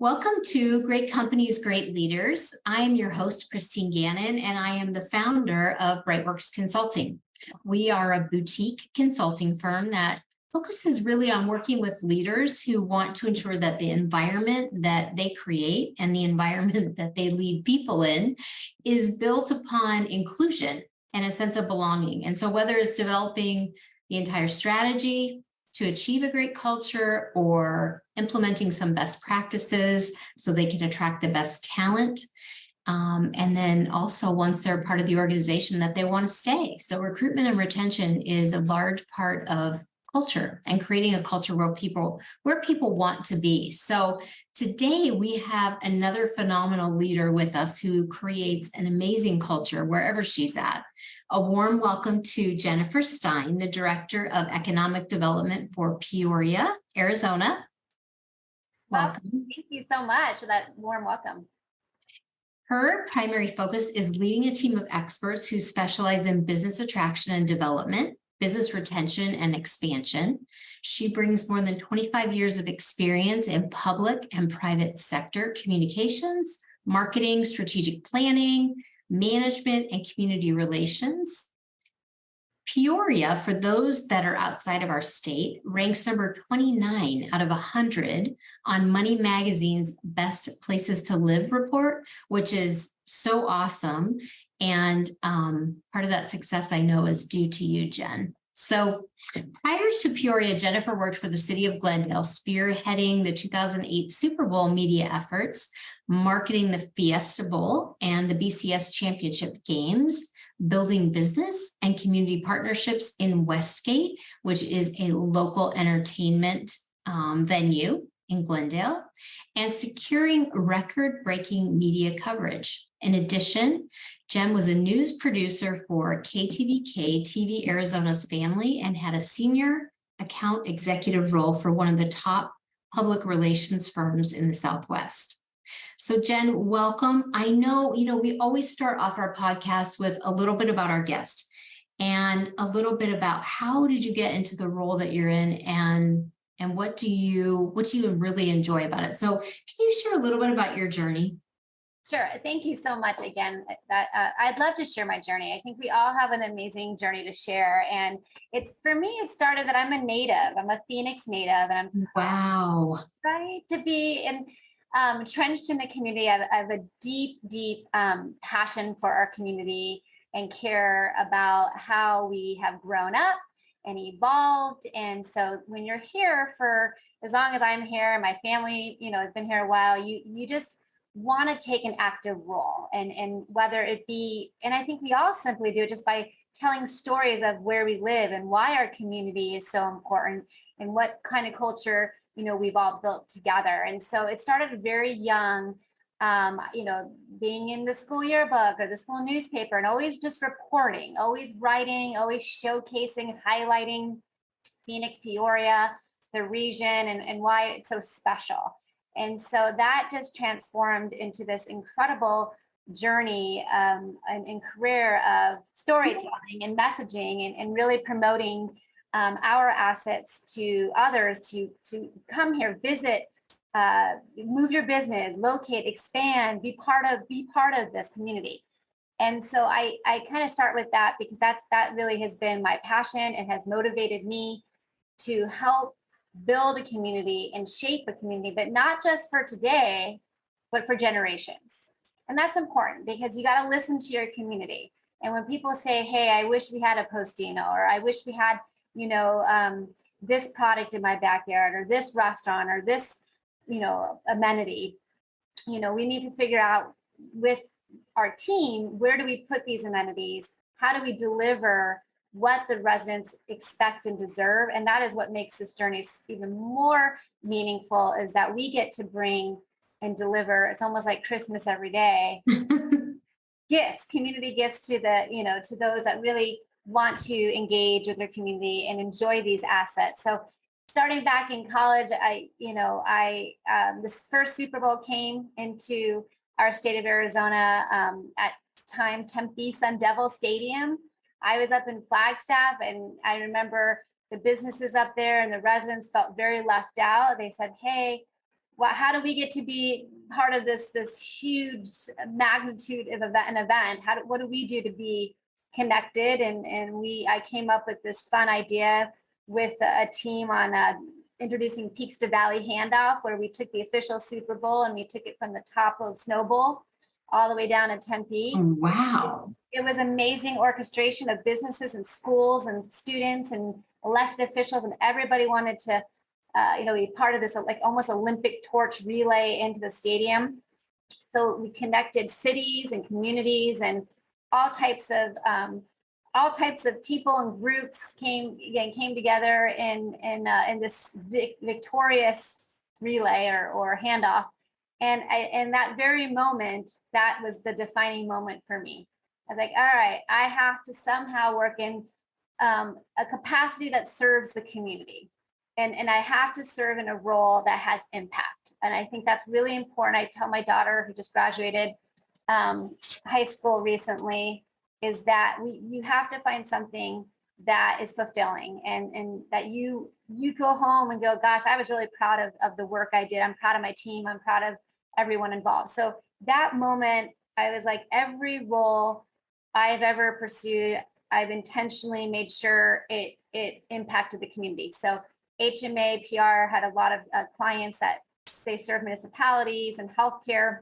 Welcome to Great Companies, Great Leaders. I am your host, Christine Gannon, and I am the founder of Brightworks Consulting. We are a boutique consulting firm that focuses really on working with leaders who want to ensure that the environment that they create and the environment that they lead people in is built upon inclusion and a sense of belonging. And so whether it's developing the entire strategy to achieve a great culture or implementing some best practices so they can attract the best talent. And then also once they're part of the organization that they want to stay. So recruitment and retention is a large part of culture and creating a culture where people want to be. So today we have another phenomenal leader with us who creates an amazing culture wherever she's at. A warm welcome to Jennifer Stein, the Director of Economic Development for Peoria, Arizona. Welcome. Thank you so much for that warm welcome. Her primary focus is leading a team of experts who specialize in business attraction and development, business retention and expansion. She brings more than 25 years of experience in public and private sector communications, marketing, strategic planning, management, and community relations. Peoria, for those that are outside of our state, ranks number 29 out of 100 on Money Magazine's Best Places to Live report, which is so awesome. And part of that success, I know, is due to you, Jen. So prior to Peoria, Jennifer worked for the City of Glendale, spearheading the 2008 Super Bowl media efforts, marketing the Fiesta Bowl and the BCS Championship games, building business and community partnerships in Westgate, which is a local entertainment venue in Glendale, and securing record-breaking media coverage. In addition, Jen was a news producer for KTVK-TV Arizona's Family and had a senior account executive role for one of the top public relations firms in the Southwest. So Jen, welcome. I know, we always start off our podcast with a little bit about our guest and a little bit about how did you get into the role that you're in and what do you really enjoy about it? So can you share a little bit about your journey? Sure. Thank you so much again. I'd love to share my journey. I think we all have an amazing journey to share. And for me, it started that I'm a native. I'm a Phoenix native, and I'm wow. Right to be entrenched in the community. I have a deep, deep passion for our community and care about how we have grown up and evolved. And so when you're here for as long as I'm here, and my family, has been here a while, you just want to take an active role, and whether it be, and I think we all simply do it just by telling stories of where we live and why our community is so important and what kind of culture we've all built together. And so it started very young, being in the school yearbook or the school newspaper, and always just reporting, always writing, always showcasing, highlighting Phoenix, Peoria, the region, and why it's so special. And so that just transformed into this incredible journey and career of storytelling and messaging and really promoting our assets to others to come here, visit, move your business, locate, expand, be part of this community. And so I kind of start with that because that really has been my passion and has motivated me to help build a community and shape a community, but not just for today, but for generations. And that's important because you got to listen to your community. And when people say, hey, I wish we had a Postino, or I wish we had, this product in my backyard, or this restaurant, or this, amenity, we need to figure out with our team, where do we put these amenities? How do we deliver what the residents expect and deserve? And that is what makes this journey even more meaningful, is that we get to bring and deliver. It's almost like Christmas every day. Gifts, community gifts to to those that really want to engage with their community and enjoy these assets. So starting back in college, this first Super Bowl came into our state of Arizona at time Tempe Sun Devil Stadium. I was up in Flagstaff, and I remember the businesses up there and the residents felt very left out. They said, hey, how do we get to be part of this huge magnitude of an event? What do we do to be connected? And I came up with this fun idea with a team on introducing Peaks to Valley handoff, where we took the official Super Bowl and we took it from the top of Snowball all the way down to Tempe. Wow. It was amazing orchestration of businesses and schools and students and elected officials, and everybody wanted to be part of this like almost Olympic torch relay into the stadium. So we connected cities and communities, and all types of people and groups came together in this victorious relay or handoff. And in that very moment, that was the defining moment for me. I was like, all right, I have to somehow work in a capacity that serves the community. And I have to serve in a role that has impact. And I think that's really important. I tell my daughter, who just graduated high school recently, is that you have to find something that is fulfilling, and that you go home and go, gosh, I was really proud of the work I did. I'm proud of my team. I'm proud of everyone involved. So that moment, I was like, every role I've ever pursued, I've intentionally made sure it impacted the community. So HMA PR had a lot of clients that they serve municipalities and healthcare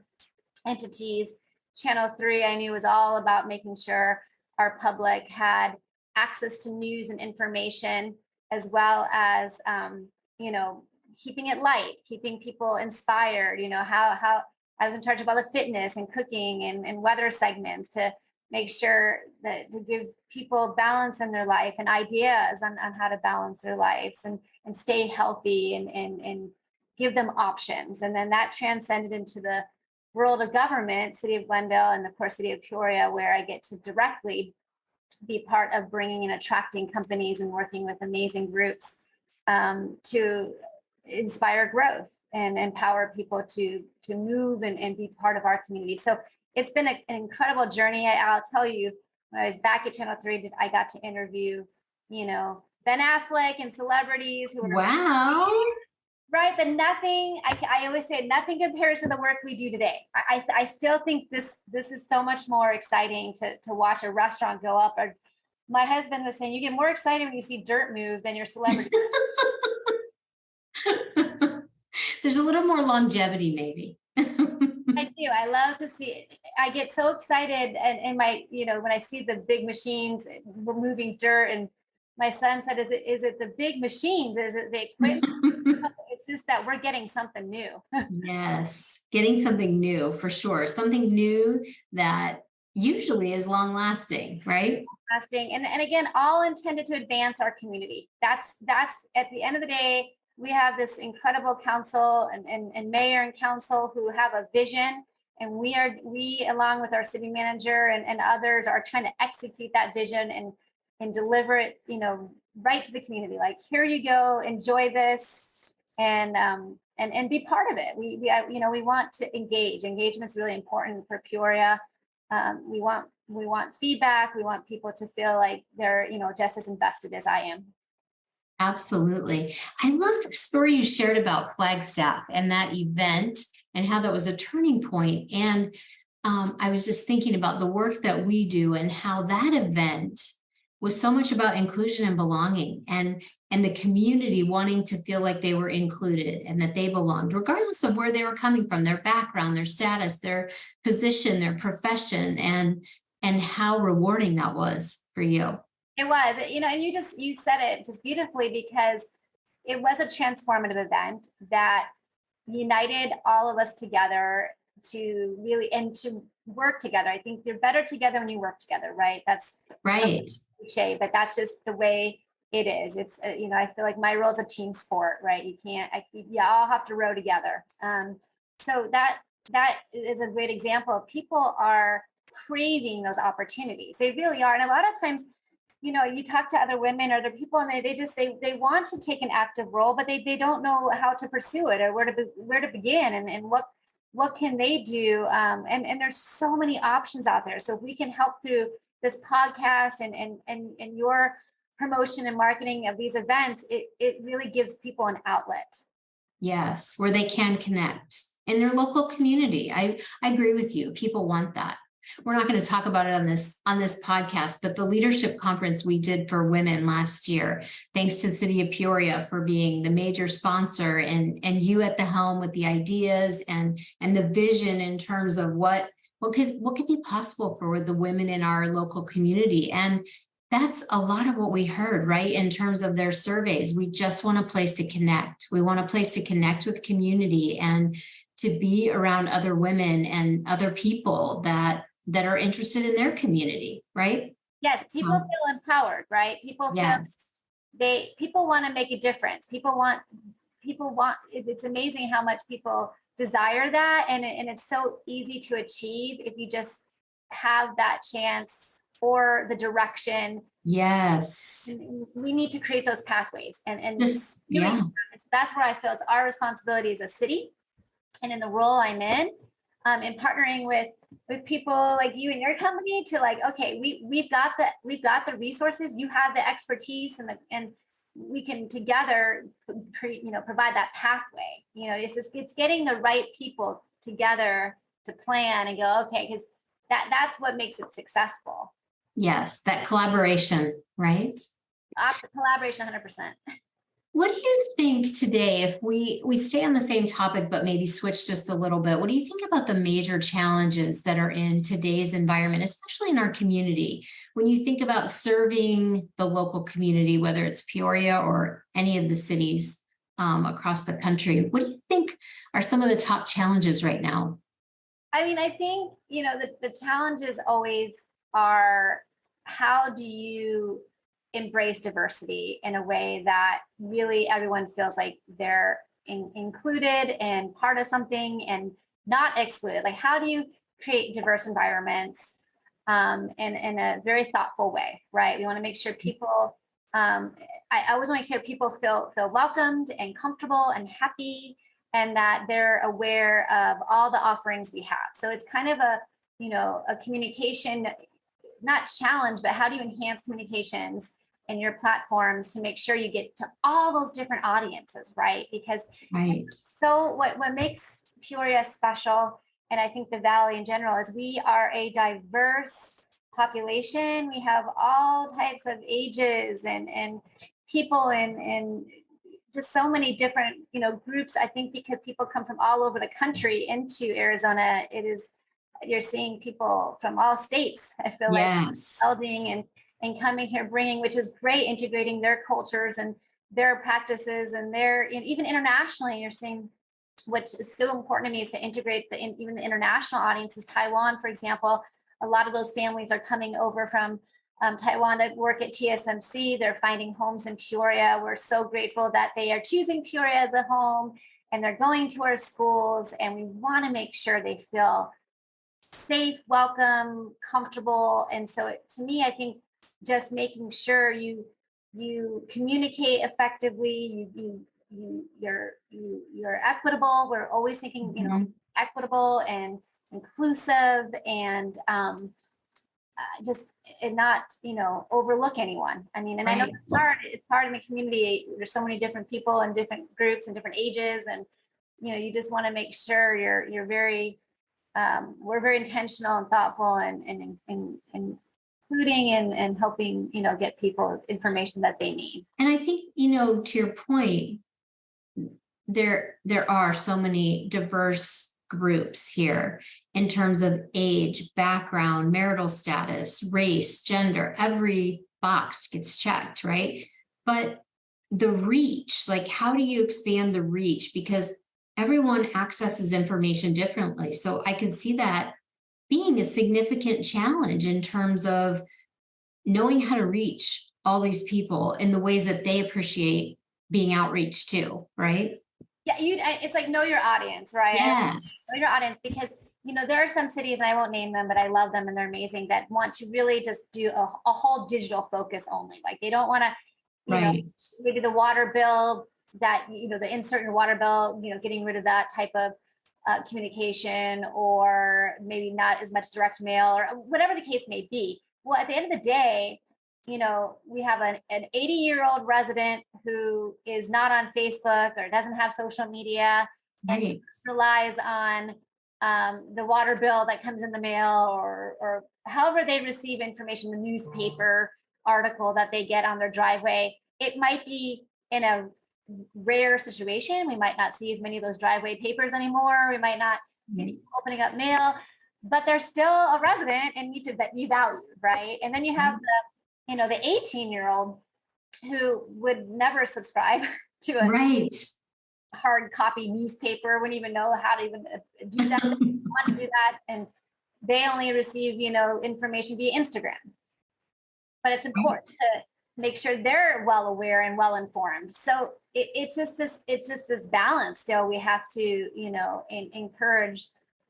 entities. Channel 3, I knew, was all about making sure our public had access to news and information, as well as keeping it light, keeping people inspired. How I was in charge of all the fitness and cooking and weather segments to make sure that to give people balance in their life and ideas on how to balance their lives and stay healthy and give them options. And then that transcended into the world of government, City of Glendale, and of course, City of Peoria, where I get to directly be part of bringing and attracting companies and working with amazing groups to inspire growth and empower people to move and be part of our community. So it's been an incredible journey. I'll tell you, when I was back at Channel 3, I got to interview, Ben Affleck and celebrities who were wow. Right, but nothing. I always say nothing compares to the work we do today. I still think this is so much more exciting to watch a restaurant go up. Or my husband was saying, you get more excited when you see dirt move than your celebrity. There's a little more longevity, maybe. I do. I love to see it. I get so excited, and my, when I see the big machines moving dirt, and my son said, "Is it the big machines? Is it the equipment?" It's just that we're getting something new. Yes, getting something new for sure. Something new that usually is long lasting, right? Lasting, and again, all intended to advance our community. That's at the end of the day. We have this incredible council and mayor and council who have a vision, and we along with our city manager and others are trying to execute that vision and deliver it, right to the community. Like, here you go, enjoy this, and be part of it. We want to engage. Engagement's really important for Peoria. We want feedback. We want people to feel like they're just as invested as I am. Absolutely. I love the story you shared about Flagstaff and that event and how that was a turning point. And I was just thinking about the work that we do and how that event was so much about inclusion and belonging and the community wanting to feel like they were included and that they belonged, regardless of where they were coming from, their background, their status, their position, their profession, and how rewarding that was for you. It was, and you said it just beautifully, because it was a transformative event that united all of us together to really, and to work together. I think you're better together when you work together, right? That's right. Cliche, but that's just the way it is. It's, I feel like my role is a team sport, right? You can't, all have to row together. So that is a great example of people are craving those opportunities. They really are. And a lot of times, you talk to other women or other people, and they want to take an active role, but they don't know how to pursue it or where to begin and what can they do. And there's so many options out there. So if we can help through this podcast and your promotion and marketing of these events, it really gives people an outlet. Yes, where they can connect in their local community. I agree with you. People want that. We're not going to talk about it on this podcast, but the leadership conference we did for women last year, thanks to City of Peoria for being the major sponsor and you at the helm with the ideas and the vision in terms of what could be possible for the women in our local community. And that's a lot of what we heard, right? In terms of their surveys, we just want a place to connect. We want a place to connect with community and to be around other women and other people that are interested in their community, right? Yes, people feel empowered, right? People feel Yes. people want to make a difference. People want, it's amazing how much people desire that. And it's so easy to achieve if you just have that chance or the direction. Yes. We need to create those pathways and Just, really, yeah. that's where I feel it's our responsibility as a city and in the role I'm in partnering with people like you and your company to like, okay, we've got the resources, you have the expertise and we can together provide that pathway. It's getting the right people together to plan and go, okay, because that's what makes it successful. Yes, that collaboration, right? Collaboration 100%. What do you think today, if we stay on the same topic, but maybe switch just a little bit, what do you think about the major challenges that are in today's environment, especially in our community? When you think about serving the local community, whether it's Peoria or any of the cities across the country, what do you think are some of the top challenges right now? I mean, I think, the challenges always are, how do you embrace diversity in a way that really everyone feels like they're included and part of something and not excluded? Like, how do you create diverse environments in a very thoughtful way, right? We want to make sure people, I always want to make sure people feel welcomed and comfortable and happy, and that they're aware of all the offerings we have. So it's kind of a communication, not challenge, but how do you enhance communications in your platforms to make sure you get to all those different audiences, right? Because Right. so what makes Peoria special, and I think the Valley in general, is we are a diverse population. We have all types of ages and people and just so many different, groups. I think because people come from all over the country into Arizona, you're seeing people from all states, I feel Yes. like, melding and coming here, bringing, which is great, integrating their cultures and their practices and even internationally, you're seeing, which is so important to me, is to integrate even the international audiences. Taiwan, for example, a lot of those families are coming over from Taiwan to work at TSMC. They're finding homes in Peoria. We're so grateful that they are choosing Peoria as a home and they're going to our schools, and we want to make sure they feel safe, welcome, comfortable. And so to me, I think just making sure you communicate effectively, you're equitable. We're always thinking, equitable and inclusive and and not, overlook anyone. I mean, and I know it's hard in the community. There's so many different people and different groups and different ages. And, you just want to make sure you're very, we're very intentional and thoughtful and including and helping, get people information that they need. And I think, to your point, there are so many diverse groups here in terms of age, background, marital status, race, gender. Every box gets checked, right? But the reach, like, how do you expand the reach? Because everyone accesses information differently. So I could see that being a significant challenge in terms of knowing how to reach all these people in the ways that they appreciate being outreached to, right? Yeah, it's like know your audience, right? Yes. Know your audience, because there are some cities, and I won't name them, but I love them and they're amazing, that want to really just do a whole digital focus only. Like, they don't want to, maybe the water bill that, the insert in water bill, getting rid of that type of communication, or maybe not as much direct mail or whatever the case may be. Well, at the end of the day, we have an 80-year-old resident who is not on Facebook or doesn't have social media and Right. relies on the water bill that comes in the mail or however they receive information, the newspaper article that they get on their driveway. It might be in a rare situation. We might not see as many of those driveway papers anymore. We might not see opening up mail, but they're still a resident and need to be valued, right? And then you have the 18-year-old who would never subscribe to a Right. hard copy newspaper, wouldn't even know how to even do that, want to do that, and they only receive information via Instagram. But it's important to make sure they're well aware and well informed. So it's just this balance still. We have to encourage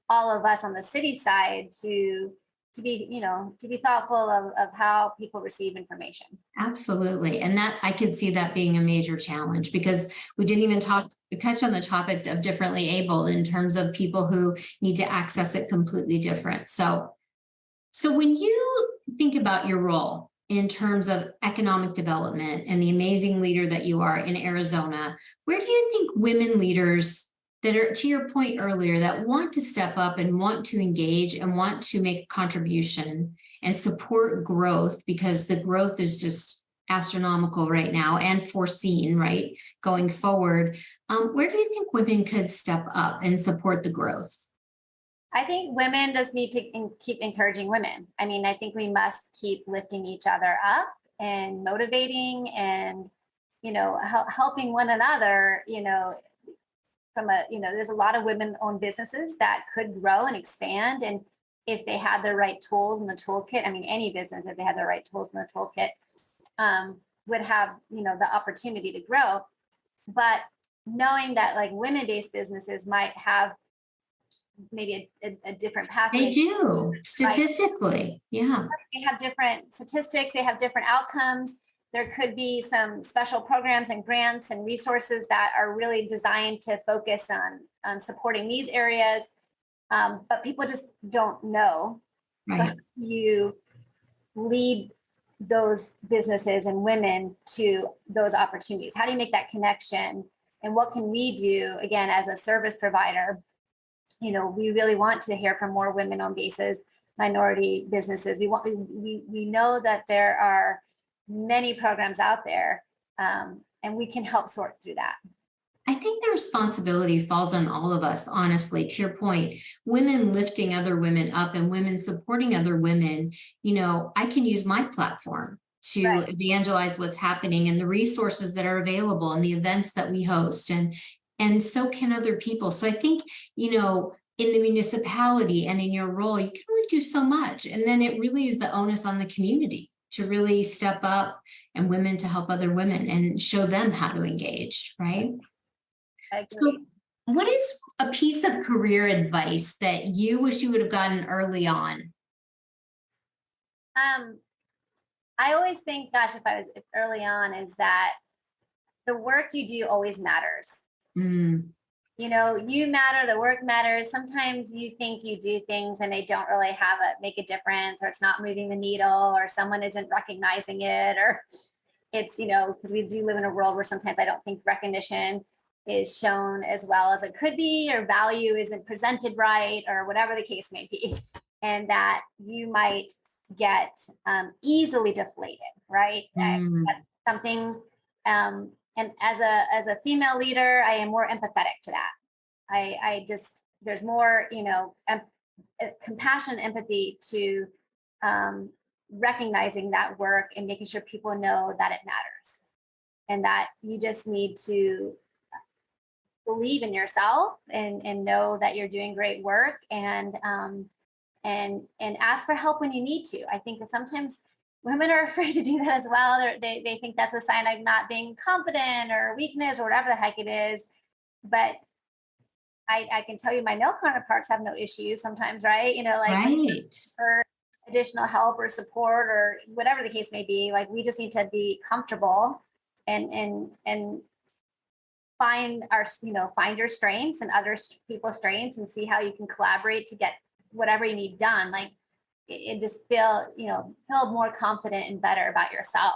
all of us on the city side to be thoughtful of how people receive information. Absolutely. And that I could see that being a major challenge, because we didn't even touch on the topic of differently abled in terms of people who need to access it completely different. So when you think about your role in terms of economic development and the amazing leader that you are in Arizona, where do you think women leaders that are, to your point earlier, that want to step up and want to engage and want to make a contribution and support growth, because the growth is just astronomical right now and foreseen, right, going forward, where do you think women could step up and support the growth? I think women just need to keep encouraging women. I mean, I think we must keep lifting each other up and motivating and, helping one another, there's a lot of women-owned businesses that could grow and expand. And if they had the right tools in the toolkit, I mean, any business, if they had the right tools in the toolkit, would have, the opportunity to grow. But knowing that like women-based businesses might have maybe a different pathway. They do, statistically. Yeah. They have different statistics. They have different outcomes. There could be some special programs and grants and resources that are really designed to focus on supporting these areas. But people just don't know. Right. So you lead those businesses and women to those opportunities. How do you make that connection? And what can we do, again, as a service provider? We really want to hear from more women-owned bases, minority businesses. We know that there are many programs out there, and we can help sort through that. I think the responsibility falls on all of us, honestly, to your point, women lifting other women up and women supporting other women. I can use my platform to evangelize what's happening and the resources that are available and the events that we host, and so can other people. So I think, in the municipality and in your role, you can only do so much. And then it really is the onus on the community to really step up and women to help other women and show them how to engage, right? So what is a piece of career advice that you wish you would have gotten early on? I always think, gosh, if early on, is that the work you do always matters. You matter, the work matters. Sometimes you think you do things and they don't really make a difference, or it's not moving the needle, or someone isn't recognizing it, or it's, because we do live in a world where sometimes I don't think recognition is shown as well as it could be, or value isn't presented right, or whatever the case may be. And that you might get easily deflated, right? That's something, and as a female leader, I am more empathetic to that. I just, there's more, compassion and empathy to recognizing that work and making sure people know that it matters, and that you just need to believe in yourself and know that you're doing great work, and ask for help when you need to. I think that sometimes women are afraid to do that as well. They think that's a sign of not being confident or weakness or whatever the heck it is. But I can tell you my male counterparts have no issues sometimes, right? For additional help or support or whatever the case may be. Like, we just need to be comfortable and find your strengths and other people's strengths, and see how you can collaborate to get whatever you need done. Like, it just feel more confident and better about yourself.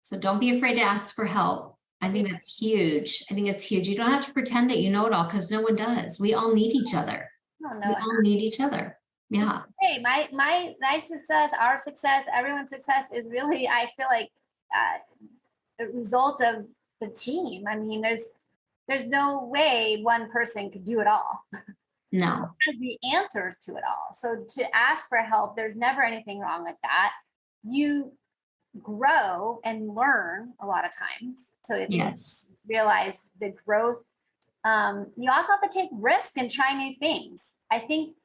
So don't be afraid to ask for help. I think that's huge. I think it's huge. You don't have to pretend that you know it all, because no one does. We all need each other. I don't We know. all need each other. Yeah. Hey, my success, our success, everyone's success is really, I feel like, the result of the team. I mean, there's no way one person could do it all. No. There's the answers to it all. So to ask for help, there's never anything wrong with that. You grow and learn a lot of times. So if Yes. you realize the growth, you also have to take risk and try new things. I think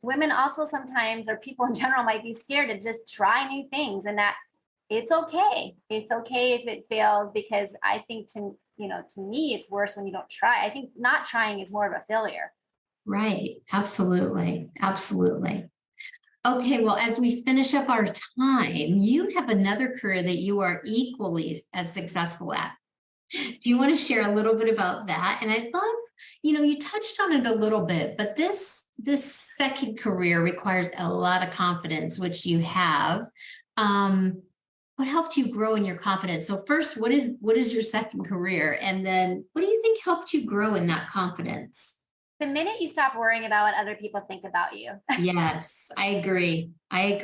women also sometimes, or people in general, might be scared to just try new things, and that it's okay. It's okay if it fails, because I think to me, it's worse when you don't try. I think not trying is more of a failure. Right. Absolutely. Absolutely. Okay. Well, as we finish up our time, you have another career that you are equally as successful at. Do you want to share a little bit about that? And I'd love, you touched on it a little bit, but this second career requires a lot of confidence, which you have. What helped you grow in your confidence? So first, what is your second career? And then what do you think helped you grow in that confidence? The minute you stop worrying about what other people think about you. Yes, I agree. Right.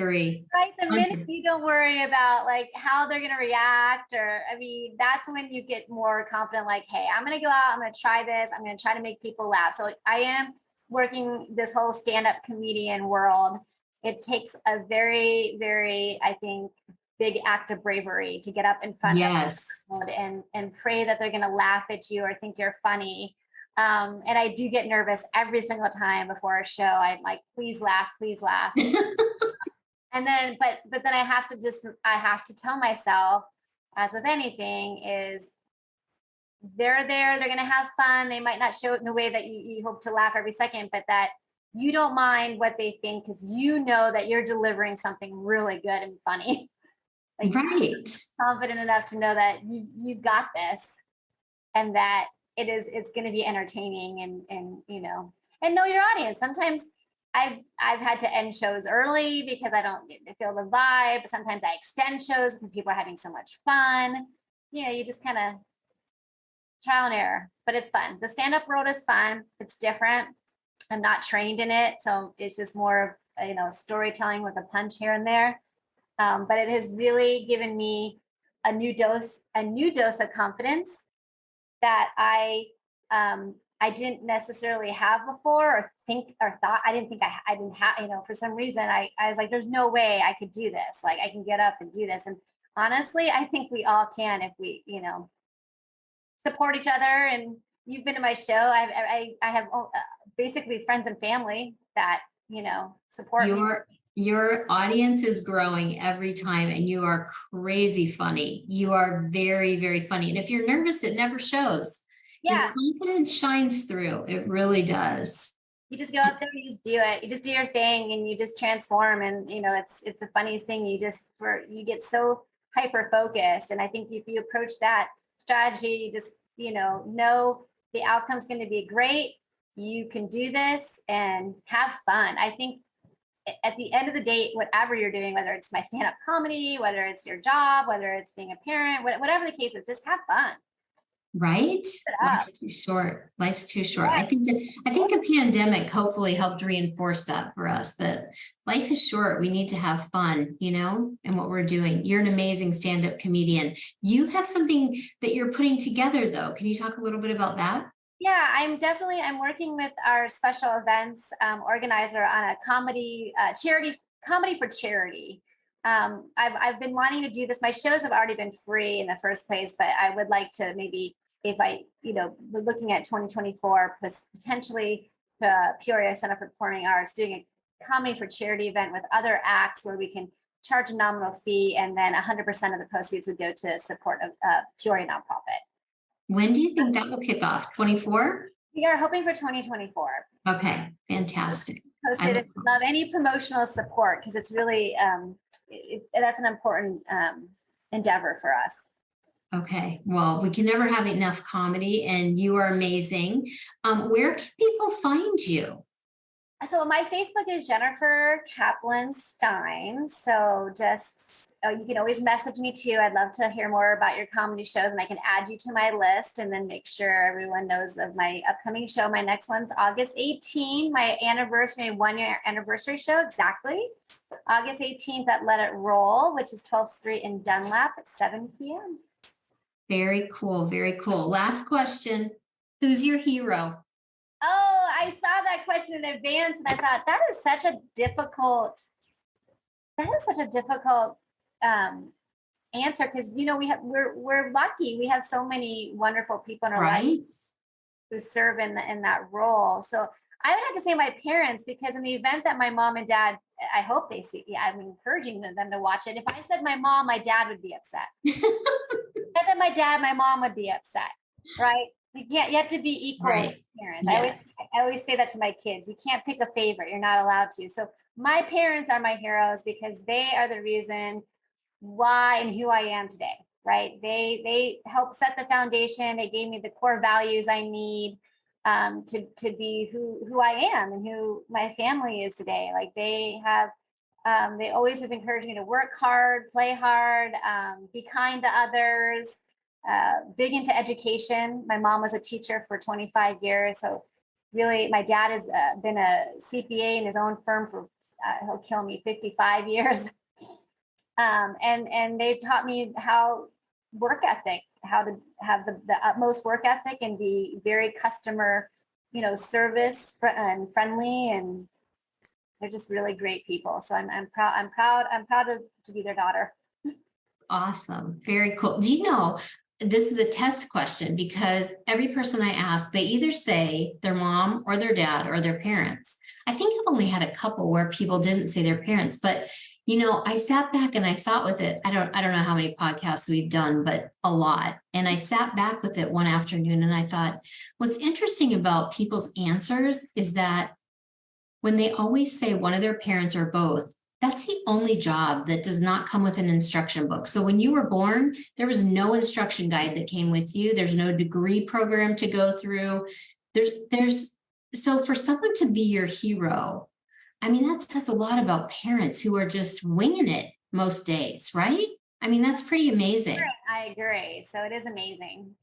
The minute you don't worry about like how they're going to react, that's when you get more confident, like, hey, I'm going to go out, I'm going to try this, I'm going to try to make people laugh. So I am working this whole stand-up comedian world. It takes a very, very, I think, big act of bravery to get up in front Yes. of them and pray that they're going to laugh at you or think you're funny. And I do get nervous every single time before a show. I'm like, please laugh, please laugh. And then, but then I have to tell myself, as with anything, is they're there, they're going to have fun. They might not show it in the way that you hope to laugh every second, but that you don't mind what they think, because you know that you're delivering something really good and funny. Like, right. Confident enough to know that you got this, and that it's going to be entertaining and know your audience. Sometimes I've had to end shows early because I don't feel the vibe. Sometimes I extend shows because people are having so much fun. You just kind of trial and error, but it's fun. The stand-up world is fun. It's different. I'm not trained in it, so it's just more of storytelling with a punch here and there. But it has really given me a new dose of confidence that I didn't necessarily have before, or think or thought. I didn't have, for some reason, I was like, there's no way I could do this. Like, I can get up and do this. And honestly, I think we all can if we, support each other. And you've been to my show. I have basically friends and family that, support me. Your audience is growing every time, and you are crazy funny. You are very, very funny. And if you're nervous, it never shows. Yeah. Your confidence shines through. It really does. You just go out there, you just do it. You just do your thing, and you just transform. And it's the funniest thing. You get so hyper focused. And I think if you approach that strategy, you just know the outcome's going to be great. You can do this and have fun. I think at the end of the day, whatever you're doing, whether it's my stand-up comedy, whether it's your job, whether it's being a parent, whatever the case is, just have fun. Right? Life's too short. Life's too short. Yeah. I think the pandemic hopefully helped reinforce that for us, that life is short. We need to have fun, in what we're doing. You're an amazing stand-up comedian. You have something that you're putting together, though. Can you talk a little bit about that? Yeah, I'm working with our special events organizer on a comedy for charity. I've been wanting to do this. My shows have already been free in the first place, but I would like to maybe, if we're looking at 2024, potentially Peoria Center for Performing Arts, doing a comedy for charity event with other acts where we can charge a nominal fee, and then 100% of the proceeds would go to support a Peoria nonprofit. When do you think that will kick off? 24? We are hoping for 2024. Okay, fantastic. Posted. Love any promotional support, because it's really that's an important endeavor for us. Okay, well, we can never have enough comedy, and you are amazing. Where can people find you? So my Facebook is Jennifer Kaplan Stein. So just, you can always message me too. I'd love to hear more about your comedy shows, and I can add you to my list and then make sure everyone knows of my upcoming show. My next one's August 18, my anniversary, 1-year anniversary show, exactly. August 18th at Let It Roll, which is 12th Street in Dunlap at 7 p.m. Very cool. Very cool. Last question. Who's your hero? Oh, I saw that question in advance and I thought that is such a difficult answer, because we're lucky. We have so many wonderful people in our lives who serve in that role. So I would have to say my parents, because in the event that my mom and dad, I hope they see, I'm encouraging them to watch it. If I said my mom, my dad would be upset. If I said my dad, my mom would be upset, right? You have to be equal parents. Yes. I always say that to my kids. You can't pick a favorite. You're not allowed to. So my parents are my heroes because they are the reason why and who I am today, right? They helped set the foundation. They gave me the core values I need to be who I am and who my family is today. Like they always have encouraged me to work hard, play hard, be kind to others. Big into education. My mom was a teacher for 25 years. So really, my dad has been a CPA in his own firm for, he'll kill me, 55 years. And they've taught me how work ethic, how to have the utmost work ethic and be very customer, service and friendly. And they're just really great people. So I'm proud to be their daughter. Awesome. Very cool. Do you know, this is a test question because every person I ask, they either say their mom or their dad or their parents. I think I've only had a couple where people didn't say their parents, but I sat back and I thought with it, I don't know how many podcasts we've done, but a lot. And I sat back with it one afternoon and I thought, what's interesting about people's answers is that when they always say one of their parents or both, that's the only job that does not come with an instruction book. So when you were born, there was no instruction guide that came with you. There's no degree program to go through. So for someone to be your hero, that says a lot about parents who are just winging it most days, right? That's pretty amazing. I agree. So it is amazing.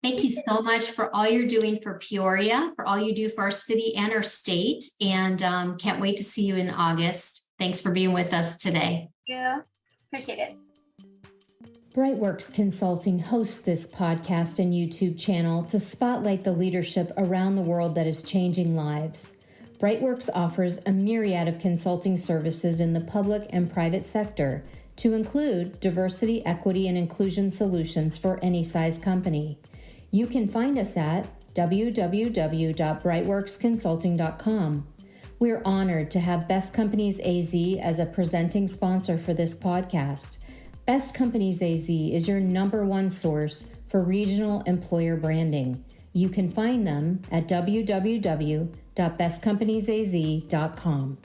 Thank you so much for all you're doing for Peoria, for all you do for our city and our state, and can't wait to see you in August. Thanks for being with us today. Thank you. Appreciate it. Brightworks Consulting hosts this podcast and YouTube channel to spotlight the leadership around the world that is changing lives. Brightworks offers a myriad of consulting services in the public and private sector, to include diversity, equity, and inclusion solutions for any size company. You can find us at www.brightworksconsulting.com. We're honored to have Best Companies AZ as a presenting sponsor for this podcast. Best Companies AZ is your #1 source for regional employer branding. You can find them at www.bestcompaniesaz.com.